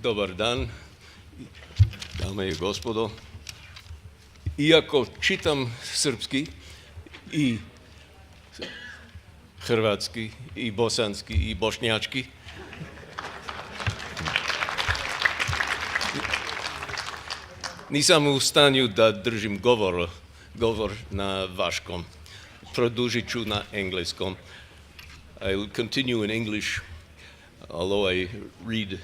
dobar dan, dame i gospodo. Iako čitam srpski i hrvatski i bosanski i bošnjački, nisam u stanju da držim govor na vaškom. Produžit ću na engleskom. I'll continue in English, although I read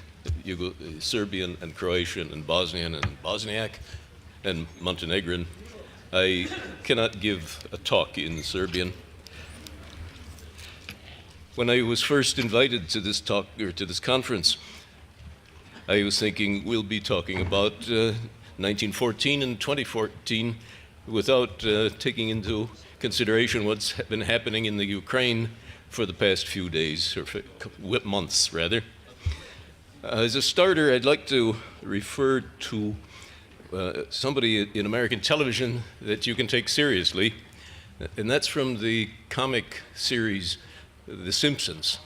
Serbian and Croatian and Bosnian and Bosniak and Montenegrin. I cannot give a talk in Serbian. When I was first invited to this talk, or to this conference, I was thinking we'll be talking about 1914 and 2014 without taking into consideration what's been happening in the Ukraine for the past few days, or months rather. As a starter, I'd like to refer to somebody in American television that you can take seriously, and that's from the comic series The Simpsons.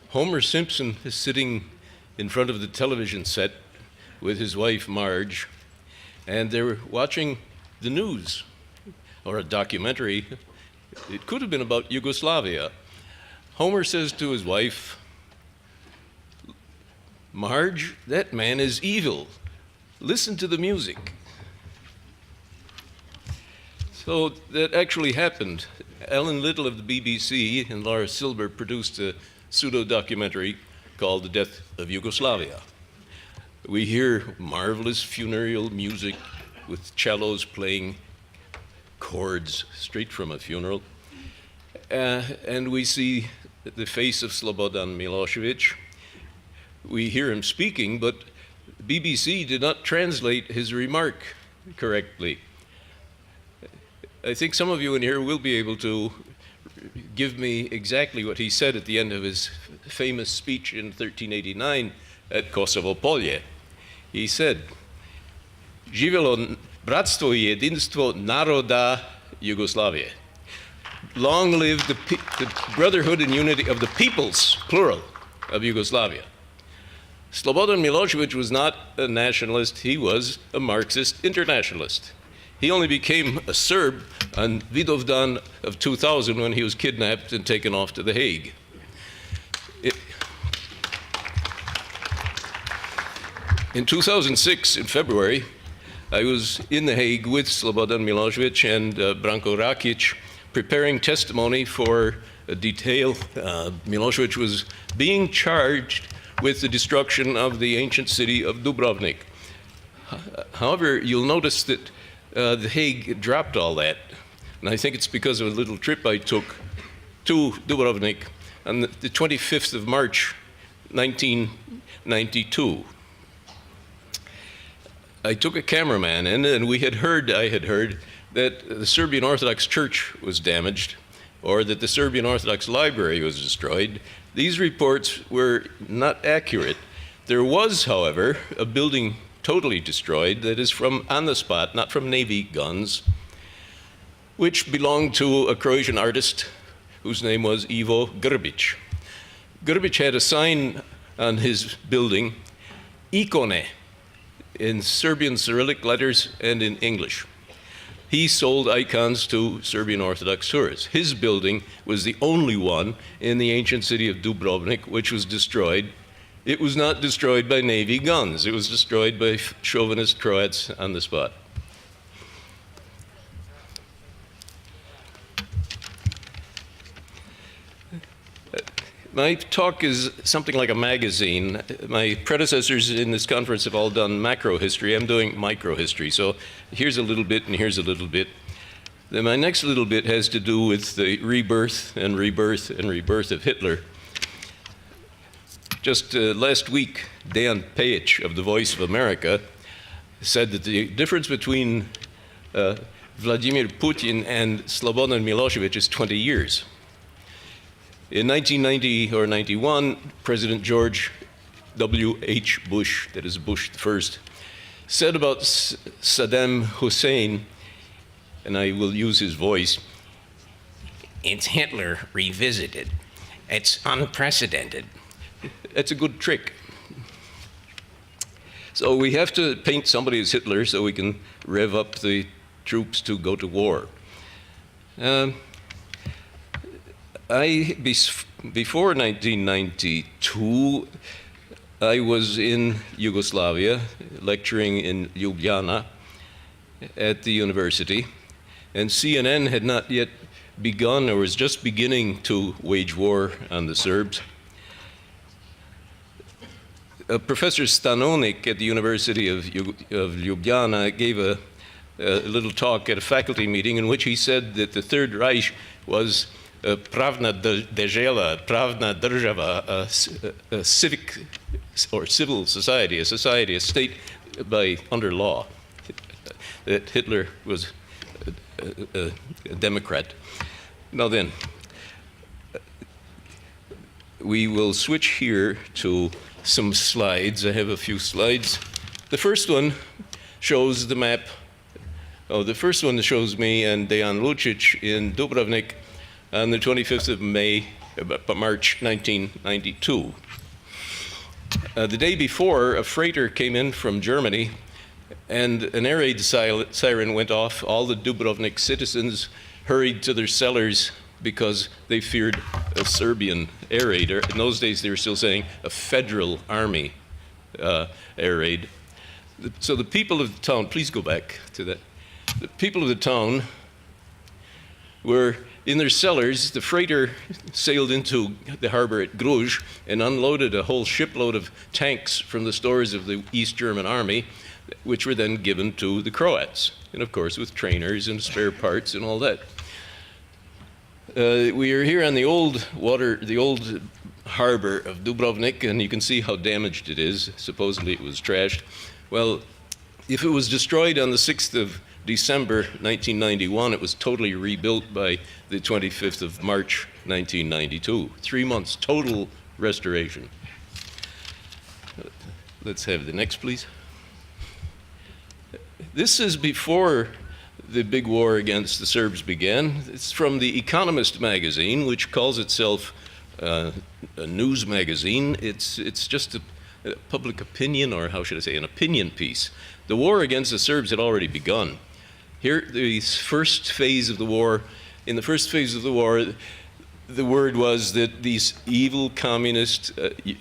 Homer Simpson is sitting in front of the television set with his wife Marge, and they're watching the news, or a documentary. It could have been about Yugoslavia. Homer says to his wife, "Marge, that man is evil. Listen to the music." So that actually happened. Alan Little of the BBC and Laura Silber produced a pseudo-documentary called The Death of Yugoslavia. We hear marvelous funereal music with cellos playing chords straight from a funeral. And we see the face of Slobodan Milosevic. We hear him speaking, but BBC did not translate his remark correctly. I think some of you in here will be able to give me exactly what he said at the end of his famous speech in 1389 at Kosovo Polje. He said, "Živjelo bratstvo i jedinstvo naroda Jugoslavije." Long live the brotherhood and unity of the peoples, plural, of Yugoslavia. Slobodan Milosevic was not a nationalist, he was a Marxist internationalist. He only became a Serb on Vidovdan of 2000 when he was kidnapped and taken off to The Hague. In 2006, in February, I was in The Hague with Slobodan Milosevic and Branko Rakic preparing testimony for a detail. Milosevic was being charged with the destruction of the ancient city of Dubrovnik. However, you'll notice that The Hague dropped all that, and I think it's because of a little trip I took to Dubrovnik on the 25th of March, 1992. I took a cameraman in, and I had heard that the Serbian Orthodox Church was damaged, or that the Serbian Orthodox Library was destroyed. These reports were not accurate. There was, however, a building totally destroyed that is from on the spot, not from Navy guns, which belonged to a Croatian artist whose name was Ivo Grbić. Grbić had a sign on his building, Ikone, in Serbian Cyrillic letters and in English. He sold icons to Serbian Orthodox tourists. His building was the only one in the ancient city of Dubrovnik which was destroyed. It was not destroyed by Navy guns. It was destroyed by chauvinist Croats on the spot. My talk is something like a magazine. My predecessors in this conference have all done macro history. I'm doing micro history. So here's a little bit and here's a little bit. Then my next little bit has to do with the rebirth and rebirth and rebirth of Hitler. Just last week, Dejan Pejic of the Voice of America said that the difference between Vladimir Putin and Slobodan Milosevic is 20 years. In 1990 or 91, President George W.H. Bush, that is Bush the first, said about Saddam Hussein, and I will use his voice, "It's Hitler revisited. It's unprecedented." That's a good trick. So we have to paint somebody as Hitler so we can rev up the troops to go to war. Before 1992, I was in Yugoslavia, lecturing in Ljubljana at the university, and CNN had not yet begun or was just beginning to wage war on the Serbs. Professor Stanonik at the University of Ljubljana gave a little talk at a faculty meeting in which he said that the Third Reich was pravna država, pravna država, a civic or civil society, a state under law. That Hitler was a Democrat. Now then, we will switch here to some slides. I have a few slides. The first one shows the map. Oh, the first one shows me and Dejan Lucic in Dubrovnik on the 25th of March 1992. The day before, a freighter came in from Germany, and an air raid siren went off. All the Dubrovnik citizens hurried to their cellars because they feared a Serbian air raid. In those days, they were still saying a federal army air raid. So the people of the town, please go back to that. The people of the town were in their cellars. The freighter sailed into the harbor at Gruj and unloaded a whole shipload of tanks from the stores of the East German army, which were then given to the Croats, and of course with trainers and spare parts and all that. We are here on the old harbor of Dubrovnik, and you can see how damaged it is. Supposedly it was trashed. Well, if it was destroyed on the 6th of December 1991, it was totally rebuilt by the 25th of March 1992. 3 months total restoration. Let's have the next, please. This is before the big war against the Serbs began. It's from The Economist magazine, which calls itself a news magazine. It's just a public opinion, or how should I say, an opinion piece. The war against the Serbs had already begun. Here, the first phase of the war, in the first phase of the war, the word was that these evil communist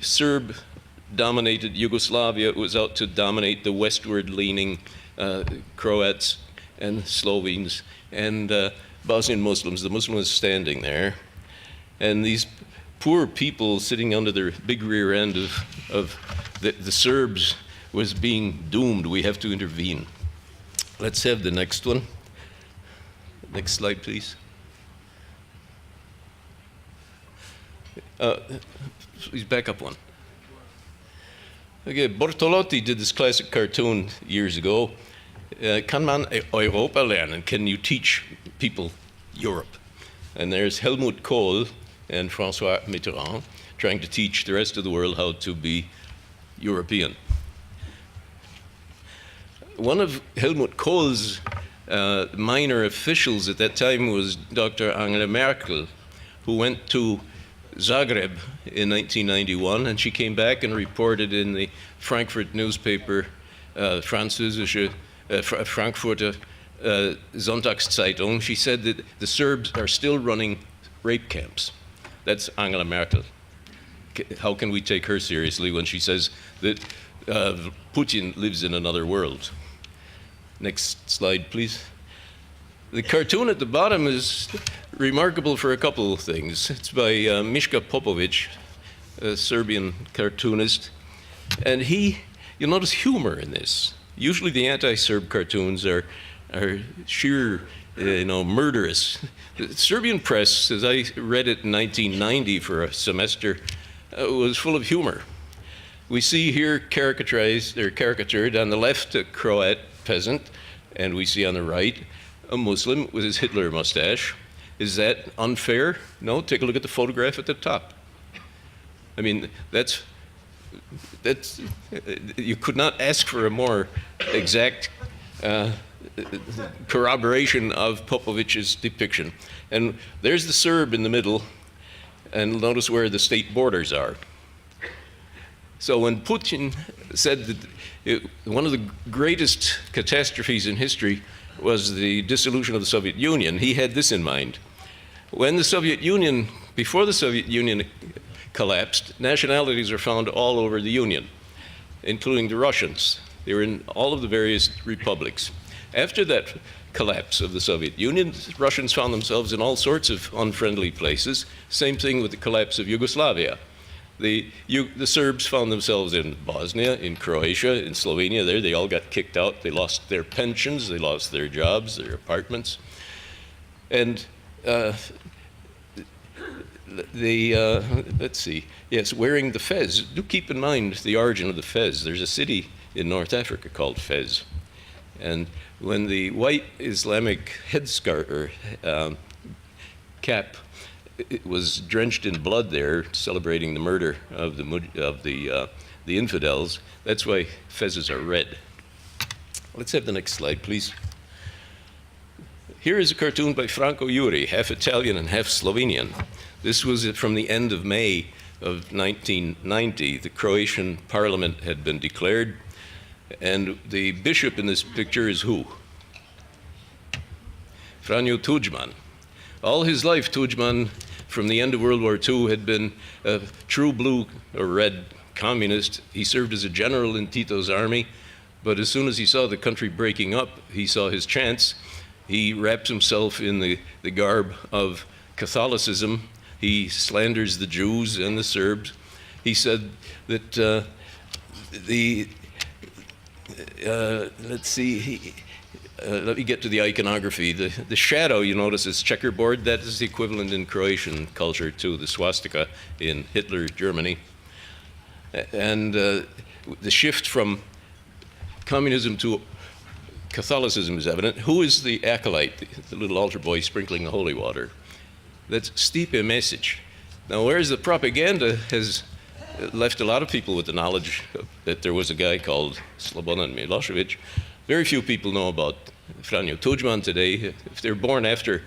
Serb-dominated Yugoslavia was out to dominate the westward-leaning Croats and Slovenes and Bosnian Muslims. The Muslims standing there, and these poor people sitting under their big rear end of the Serbs was being doomed. We have to intervene. Let's have the next one. Next slide, please. Please back up one. Okay, Bortolotti did this classic cartoon years ago. Kan man Europa lernen? Can you teach people Europe? And there's Helmut Kohl and François Mitterrand trying to teach the rest of the world how to be European. One of Helmut Kohl's minor officials at that time was Dr. Angela Merkel, who went to Zagreb in 1991, and she came back and reported in the Frankfurt newspaper, Französische Frankfurter Sonntagszeitung. She said that the Serbs are still running rape camps. That's Angela Merkel. How can we take her seriously when she says that Putin lives in another world? Next slide, please. The cartoon at the bottom is remarkable for a couple of things. It's by Miška Popović, a Serbian cartoonist. And you'll notice humor in this. Usually the anti-Serb cartoons are sheer, murderous. The Serbian press, as I read it in 1990 for a semester, was full of humor. We see here caricatured on the left a Croat peasant, and we see on the right a Muslim with his Hitler mustache. Is that unfair? No, take a look at the photograph at the top. I mean, that's you could not ask for a more exact corroboration of Popovic's depiction. And there's the Serb in the middle, and notice where the state borders are. So when Putin said that one of the greatest catastrophes in history was the dissolution of the Soviet Union, he had this in mind. When the Soviet Union, before the Soviet Union collapsed, nationalities are found all over the Union, including the Russians. They were in all of the various republics. After that collapse of the Soviet Union, Russians found themselves in all sorts of unfriendly places. Same thing with the collapse of Yugoslavia. The Serbs found themselves in Bosnia, in Croatia, in Slovenia. There, they all got kicked out. They lost their pensions, they lost their jobs, their apartments. And let's see, yes, wearing the fez. Do keep in mind the origin of the fez. There's a city in North Africa called Fez. And when the white Islamic headscarf or cap, it was drenched in blood there, celebrating the murder of the infidels. That's why fezzes are red. Let's have the next slide, please. Here is a cartoon by Franco Juri, half Italian and half Slovenian. This was from the end of May of 1990. The Croatian parliament had been declared, and the bishop in this picture is who? Franjo Tudjman. All his life, Tudjman, from the end of World War II, had been a true blue or red communist. He served as a general in Tito's army, but as soon as he saw the country breaking up, he saw his chance. He wraps himself in the garb of Catholicism. He slanders the Jews and the Serbs. He said that let's see, let me get to the iconography. The shadow, you notice, is checkerboard. That is the equivalent in Croatian culture to the swastika in Hitler Germany. And the shift from communism to Catholicism is evident. Who is the acolyte, the little altar boy sprinkling the holy water? That's Stipe Mesic. Now, whereas the propaganda has left a lot of people with the knowledge that there was a guy called Slobodan Milosevic, very few people know about Franjo Tudjman today. If they're born after,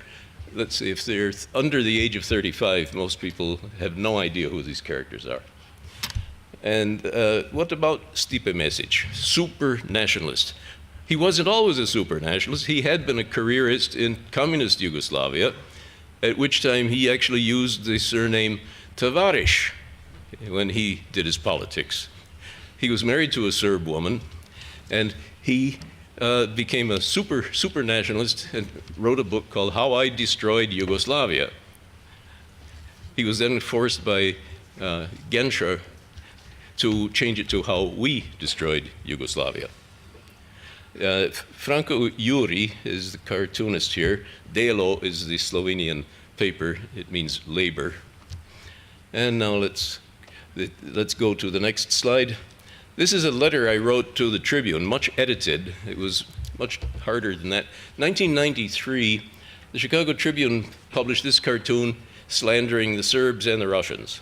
let's say, if they're under the age of 35, most people have no idea who these characters are. And what about Stipe Mesic, super nationalist? He wasn't always a super nationalist. He had been a careerist in communist Yugoslavia, at which time he actually used the surname Tavarish when he did his politics. He was married to a Serb woman, and he became a super nationalist and wrote a book called How I Destroyed Yugoslavia. He was then forced by Genscher to change it to How We Destroyed Yugoslavia. Franco Juri is the cartoonist here. Delo is the Slovenian paper. It means labor. And now let's go to the next slide. This is a letter I wrote to the Tribune, much edited. It was much harder than that. 1993, the Chicago Tribune published this cartoon slandering the Serbs and the Russians.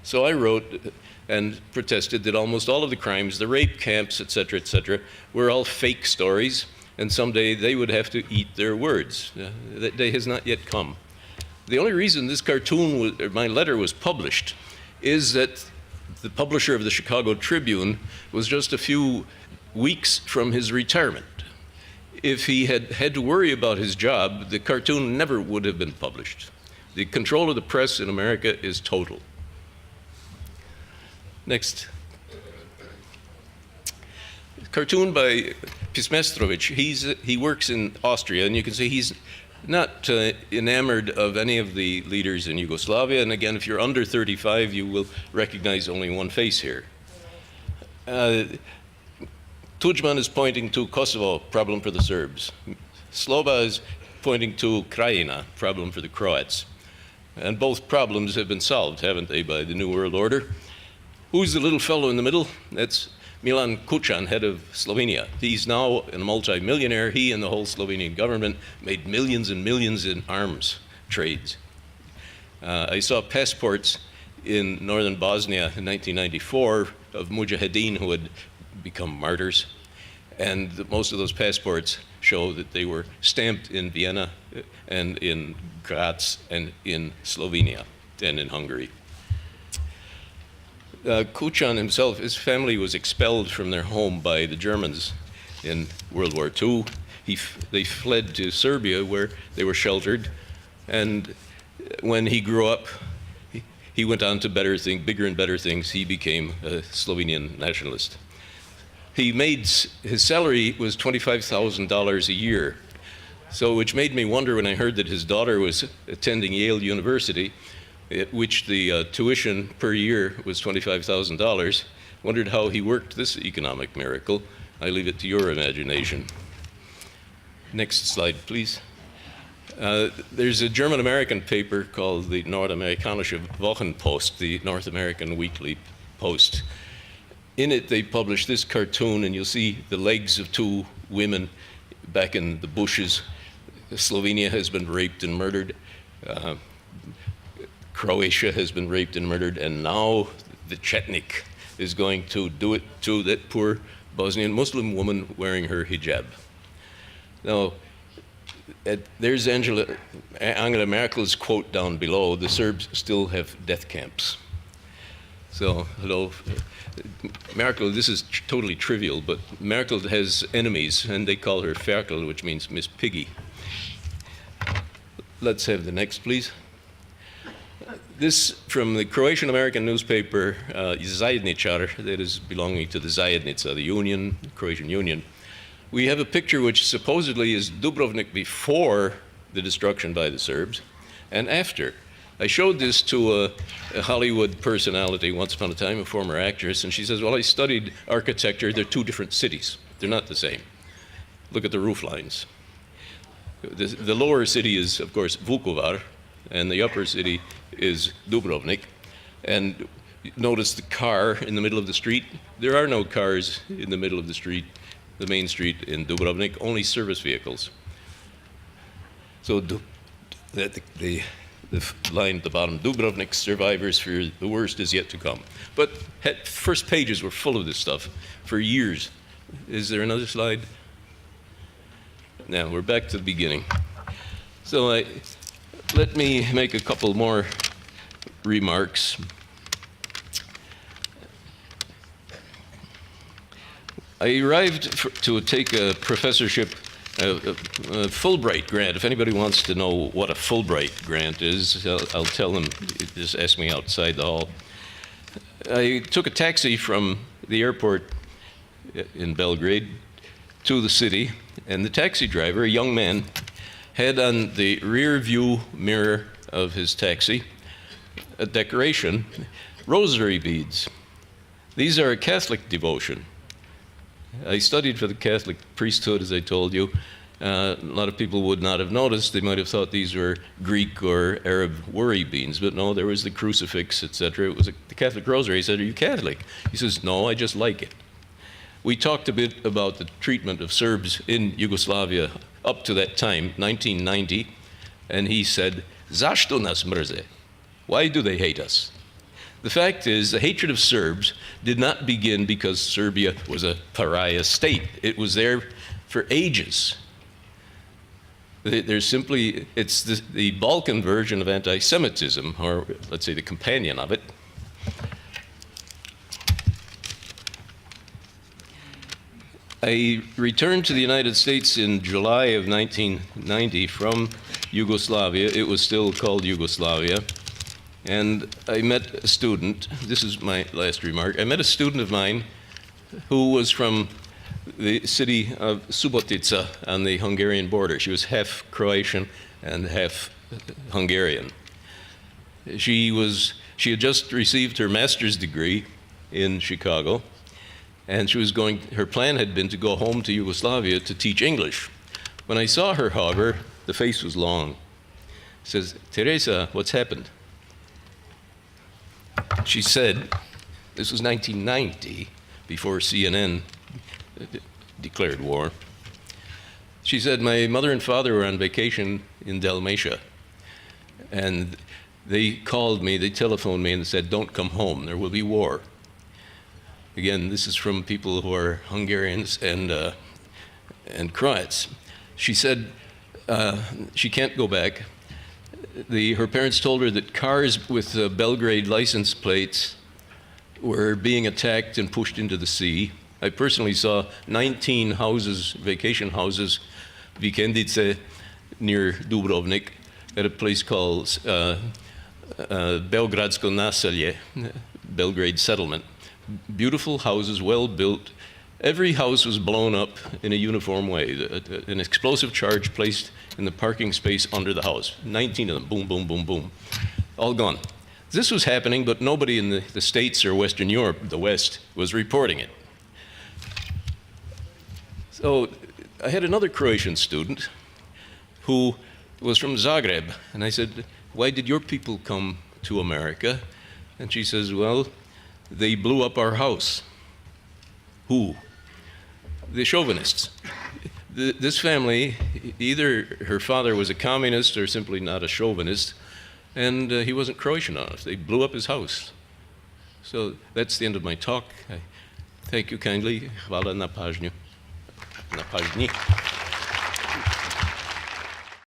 So I wrote and protested that almost all of the crimes, the rape camps, et cetera, were all fake stories, and someday they would have to eat their words. That day has not yet come. The only reason this cartoon, or my letter, was published is that the publisher of the Chicago Tribune was just a few weeks from his retirement. If he had had to worry about his job, the cartoon never would have been published. The control of the press in America is total. Next. Cartoon by Pismestrovich. He works in Austria, and you can see he's not enamored of any of the leaders in Yugoslavia. And again, if you're under 35, you will recognize only one face here. Tudjman is pointing to Kosovo, problem for the Serbs. Sloba is pointing to Krajina, problem for the Croats. And both problems have been solved, haven't they, by the New World Order? Who's the little fellow in the middle? That's Milan Kucan, head of Slovenia. He's now a multi-millionaire. He and the whole Slovenian government made millions and millions in arms trades. I saw passports in northern Bosnia in 1994 of mujahideen who had become martyrs. And most of those passports show that they were stamped in Vienna and in Graz and in Slovenia and in Hungary. Kuchan himself, his family was expelled from their home by the Germans in World War II. They fled to Serbia where they were sheltered, and when he grew up, he went on to bigger and better things. He became a Slovenian nationalist. His salary was $25,000 a year, so which made me wonder when I heard that his daughter was attending Yale University, at which the tuition per year was $25,000. Wondered how he worked this economic miracle. I leave it to your imagination. Next slide, please. There's a German-American paper called the Nordamerikanische Wochenpost, the North American Weekly Post. In it, they published this cartoon, and you'll see the legs of two women back in the bushes. Slovenia has been raped and murdered. Croatia has been raped and murdered, and now the Chetnik is going to do it to that poor Bosnian Muslim woman wearing her hijab. Now, there's Angela Merkel's quote down below: the Serbs still have death camps. So, hello, Merkel, this is totally trivial, but Merkel has enemies, and they call her Ferkel, which means Miss Piggy. Let's have the next, please. This from the Croatian-American newspaper Zajedničar, that is belonging to the Zajednica, the union, the Croatian Union. We have a picture which supposedly is Dubrovnik before the destruction by the Serbs and after. I showed this to a Hollywood personality once upon a time, a former actress, and she says, well, I studied architecture. They're two different cities. They're not the same. Look at the roof lines. The lower city is, of course, Vukovar, and the upper city is Dubrovnik. And notice the car in the middle of the street. There are no cars in the middle of the street, the main street in Dubrovnik, only service vehicles. So the line at the bottom, Dubrovnik survivors for the worst is yet to come. But first pages were full of this stuff for years. Is there another slide? Now we're back to the beginning. So let me make a couple more remarks. I arrived to take a professorship, a Fulbright grant. If anybody wants to know what a Fulbright grant is, I'll tell them. Just ask me outside the hall. I took a taxi from the airport in Belgrade to the city, and the taxi driver, a young man, had on the rear view mirror of his taxi a decoration, rosary beads. These are a Catholic devotion. I studied for the Catholic priesthood, as I told you. A lot of people would not have noticed. They might have thought these were Greek or Arab worry beads, but no, there was the crucifix, etc. It was the Catholic rosary. He said, are you Catholic? He says, no, I just like it. We talked a bit about the treatment of Serbs in Yugoslavia up to that time, 1990, and he said, zašto nas mrze? Why do they hate us? The fact is, the hatred of Serbs did not begin because Serbia was a pariah state. It was there for ages. There's simply, it's the Balkan version of anti-Semitism, or let's say the companion of it. I returned to the United States in July of 1990 from Yugoslavia. It was still called Yugoslavia. And I met a student, this is my last remark, I met a student of mine who was from the city of Subotica on the Hungarian border. She was half Croatian and half Hungarian. She had just received her master's degree in Chicago, and her plan had been to go home to Yugoslavia to teach English. When I saw her, however, the face was long. She says, Teresa, what's happened? She said, this was 1990, before CNN declared war. She said, my mother and father were on vacation in Dalmatia, and they called me, they telephoned me and said, don't come home, there will be war. Again, this is from people who are Hungarians and Croats. She said she can't go back. Her parents told her that cars with Belgrade license plates were being attacked and pushed into the sea. I personally saw 19 houses, vacation houses, vikendice, near Dubrovnik, at a place called Belgradsko naselje, Belgrade settlement. Beautiful houses, well built. Every house was blown up in a uniform way. An explosive charge placed in the parking space under the house. 19 of them, boom, boom, boom, boom, all gone. This was happening, but nobody in the States or Western Europe, the West, was reporting it. So I had another Croatian student who was from Zagreb, and I said, why did your people come to America? And she says, well, they blew up our house. Who? The chauvinists. This family, either her father was a communist or simply not a chauvinist, and he wasn't Croatian enough. They blew up his house. So that's the end of my talk. I thank you kindly. Hvala na pažnju. Na pažnji.